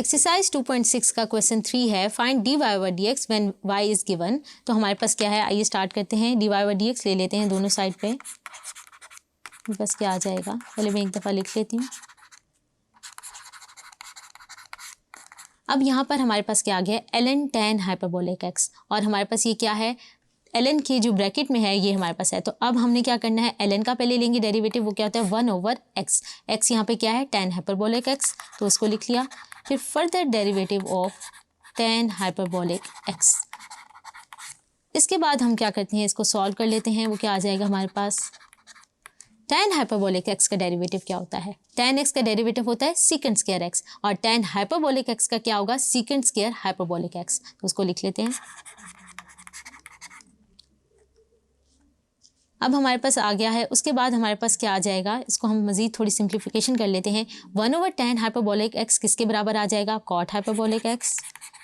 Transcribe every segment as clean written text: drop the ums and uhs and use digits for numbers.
Exercise 2.6 का question 3 है, find dy over dx when y is given. तो हमारे पास क्या है, आइए स्टार्ट करते हैं। dy ओवर dx ले लेते हैं दोनों साइड पे। बस क्या आ जाएगा, पहले मैं एक दफ़ा लिख लेती हूँ। अब यहाँ पर हमारे पास क्या आ गया, ln tan हाइपरबोलिक x, और हमारे पास ये क्या है, ln के जो ब्रैकेट में है ये हमारे पास है। तो अब हमने क्या करना है, ln का पहले लेंगे डेरिवेटिव, वो क्या होता है 1 ओवर x। x यहाँ पे क्या है, tan हाइपरबोलिक x, तो उसको लिख लिया। फिर further derivative of tan hyperbolic x। इसके बाद हम क्या करते हैं, इसको सॉल्व कर लेते हैं। वो क्या आ जाएगा हमारे पास, tan हाइपरबोलिक x का डेरिवेटिव क्या होता है, tan x का डेरिवेटिव होता है सीकेंट स्क्वायर x, और tan हाइपरबोलिक x का क्या होगा, सीकेंट स्क्वायर हाइपरबोलिक x। तो उसको लिख लेते हैं। अब हमारे पास आ गया है। उसके बाद हमारे पास क्या आ जाएगा, इसको हम मज़ीद थोड़ी सिंप्लीफिकेशन कर लेते हैं। 1 ओवर tan हाइपरबोलिक x किसके बराबर आ जाएगा, कॉट हाइपरबोलिक x।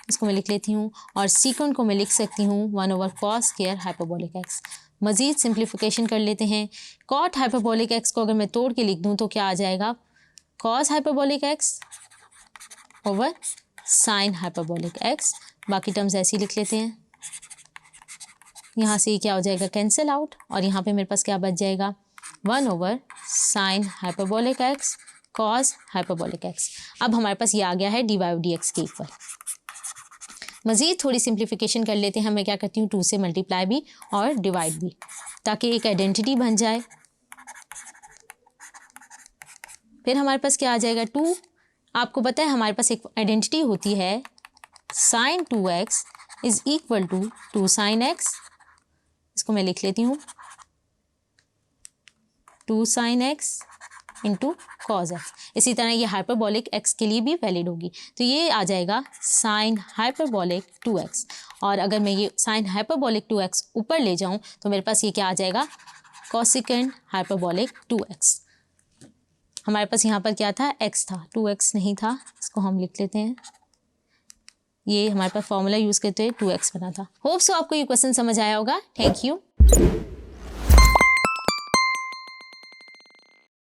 इसको मैं लिख लेती हूँ, और सीकेंट को मैं लिख सकती हूँ 1 over cos square hyperbolic x। मज़ीद सिंप्लीफिकेशन कर लेते हैं। कॉट हाइपरबोलिक x को अगर मैं तोड़ के लिख दूँ तो क्या आ जाएगा, cos hyperbolic x over sine hyperbolic x। बाकी टर्म्स ऐसे ही लिख लेते हैं। यहाँ से क्या हो जाएगा, कैंसिल आउट, और यहाँ पे मेरे पास क्या बच जाएगा, 1 over sine hyperbolic x cos hyperbolic x। अब हमारे पास ये आ गया है dy dx के इक्वल। मज़ीद थोड़ी सिंप्लीफिकेशन कर लेते हैं। मैं क्या करती हूँ, 2 से मल्टीप्लाई भी और डिवाइड भी, ताकि एक आइडेंटिटी बन जाए। फिर हमारे पास क्या आ जाएगा, 2। आपको पता है हमारे पास एक आइडेंटिटी होती है, sine 2x is equal to 2 sine x। इसको मैं लिख लेती हूँ, 2 sine x into cos x। इसी तरह ये हाइपरबोलिक x के लिए भी वैलिड होगी। तो ये आ जाएगा साइन हाइपरबोलिक 2x, और अगर मैं ये साइन हाइपरबोलिक 2x ऊपर ले जाऊँ तो मेरे पास ये क्या आ जाएगा, कोसेकेंट हाइपरबोलिक 2x। हमारे पास यहाँ पर क्या था, x था, 2x नहीं था। इसको हम लिख लेते हैं। ये हमारे पास फॉर्मूला यूज़ करते हुए 2x बना था। होप सो आपको ये क्वेश्चन समझ आया होगा। Thank you.